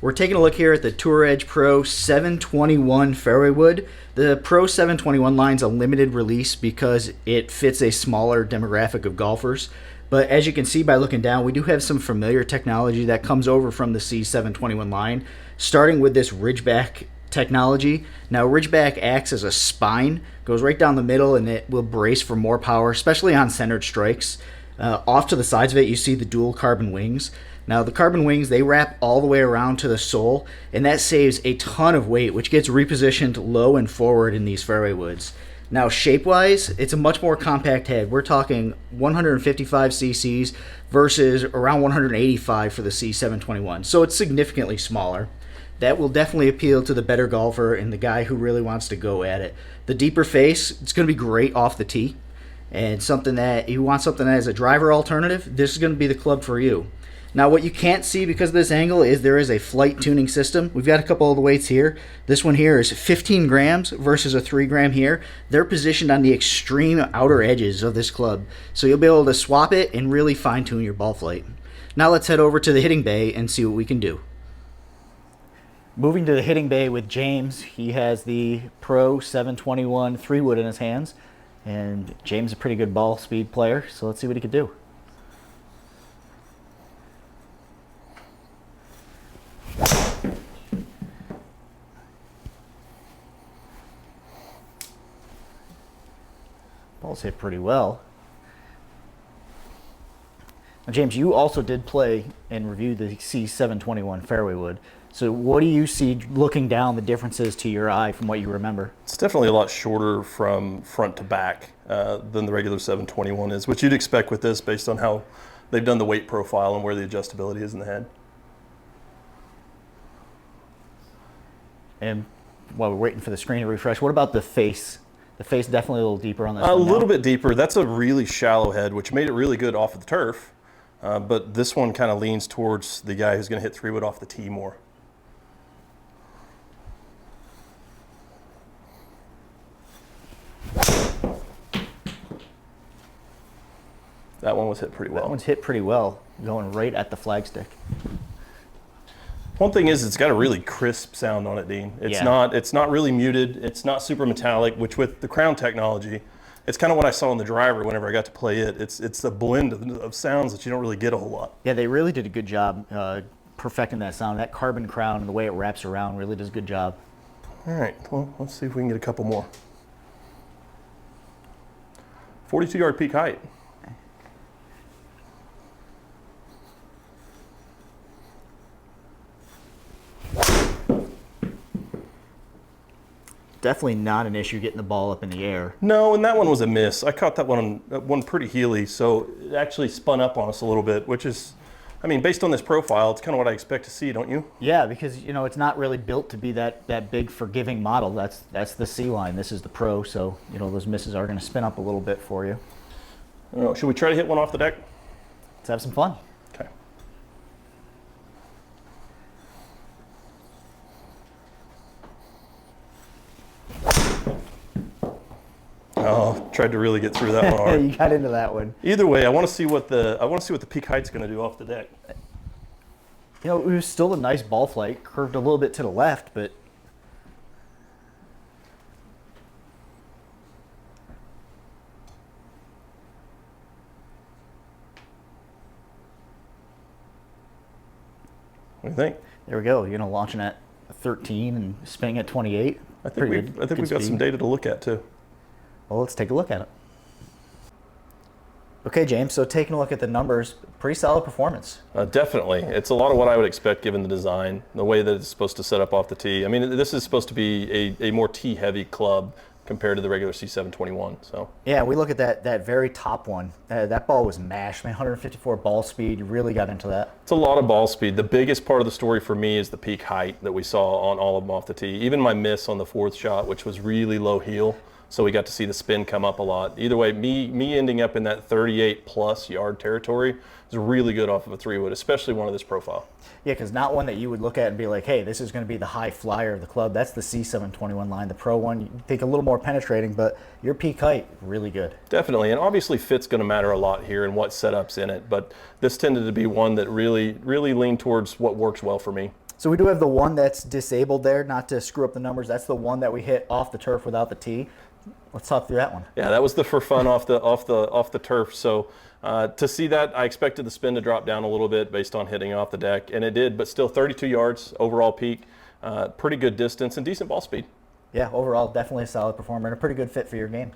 We're taking a look here at the Tour Edge Pro 721 fairway wood. The Pro 721 line's a limited release because it fits a smaller demographic of golfers. But as you can see by looking down, we do have some familiar technology that comes over from the C721 line, starting with this Ridgeback technology. Now, Ridgeback acts as a spine, goes right down the middle, and it will brace for more power, especially on centered strikes. Off to the sides of it, you see the dual carbon wings. Now, the carbon wings, they wrap all the way around to the sole, and that saves a ton of weight, which gets repositioned low and forward in these fairway woods. Now, shape-wise, it's a much more compact head. We're talking 155 cc's versus around 185 for the C721, so it's significantly smaller. That will definitely appeal to the better golfer and the guy who really wants to go at it. The deeper face, it's going to be great off the tee, and something that you want something as a driver alternative, this is going to be the club for you. Now, what you can't see because of this angle is there is a flight tuning system. We've got a couple of the weights here. This one here is 15 grams versus a 3 gram here. They're positioned on the extreme outer edges of this club, so you'll be able to swap it and really fine tune your ball flight. Now let's head over to the hitting bay and see what we can do. Moving to the hitting bay with James, he has the Pro 721 3-wood in his hands, and James is a pretty good ball speed player, so let's see what he can do. Ball's hit pretty well. Now, James, you also did play and review the C721 fairway wood. So what do you see looking down the differences to your eye from what you remember? It's definitely a lot shorter from front to back than the regular 721 is, which you'd expect with this based on how they've done the weight profile and where the adjustability is in the head. And while we're waiting for the screen to refresh, what about the face? The face definitely a little deeper on this one. A little bit deeper. That's a really shallow head, which made it really good off of the turf. But this one kind of leans towards the guy who's going to hit 3-wood off the tee more. That one was hit pretty well. That one's hit pretty well, going right at the flagstick. One thing is, it's got a really crisp sound on it, Dean. It's not really muted. It's not super metallic, which with the crown technology, it's kind of what I saw in the driver whenever I got to play it. It's a blend of sounds that you don't really get a whole lot. Yeah, they really did a good job perfecting that sound. That carbon crown and the way it wraps around really does a good job. All right, well, let's see if we can get a couple more. 42-yard peak height. Definitely not an issue getting the ball up in the air. No, and that one was a miss. I caught that one pretty heely, so it actually spun up on us a little bit, which is, I mean, based on this profile, it's kind of what I expect to see, don't you? Yeah, because, you know, it's not really built to be that big forgiving model. That's the C line. This is the Pro, so, you know, those misses are going to spin up a little bit for you. I don't know, should we try to hit one off the deck? Let's have some fun. Okay. Oh, tried to really get through that one hard. You got into that one. Either way, I want to see what the peak height's going to do off the deck. You know, it was still a nice ball flight, curved a little bit to the left, but what do you think? there we go. You know, launching at 13 and spinning at 28. I think we've got some data to look at too. Well, let's take a look at it. Okay, James, so taking a look at the numbers, pretty solid performance. Definitely. It's a lot of what I would expect given the design, the way that it's supposed to set up off the tee. I mean, this is supposed to be a more tee-heavy club compared to the regular C721. So yeah, we look at that very top one. That ball was mashed, man. 154 ball speed. You really got into that. It's a lot of ball speed. The biggest part of the story for me is the peak height that we saw on all of them off the tee. Even my miss on the fourth shot, which was really low heel. So we got to see the spin come up a lot. Either way, me ending up in that 38+ yard territory is really good off of a 3-wood, especially one of this profile. Yeah, because not one that you would look at and be like, hey, this is going to be the high flyer of the club. That's the C721 line. The Pro one, you think a little more penetrating, but your peak height, really good. Definitely, and obviously fit's going to matter a lot here and what setup's in it, but this tended to be one that really leaned towards what works well for me. So we do have the one that's disabled there, not to screw up the numbers. That's the one that we hit off the turf without the tee. Let's talk through that one. Yeah, that was the for fun off the turf. So to see that, I expected the spin to drop down a little bit based on hitting off the deck, and it did. But still, 32 yards overall peak, pretty good distance and decent ball speed. Yeah, overall, definitely a solid performer and a pretty good fit for your game.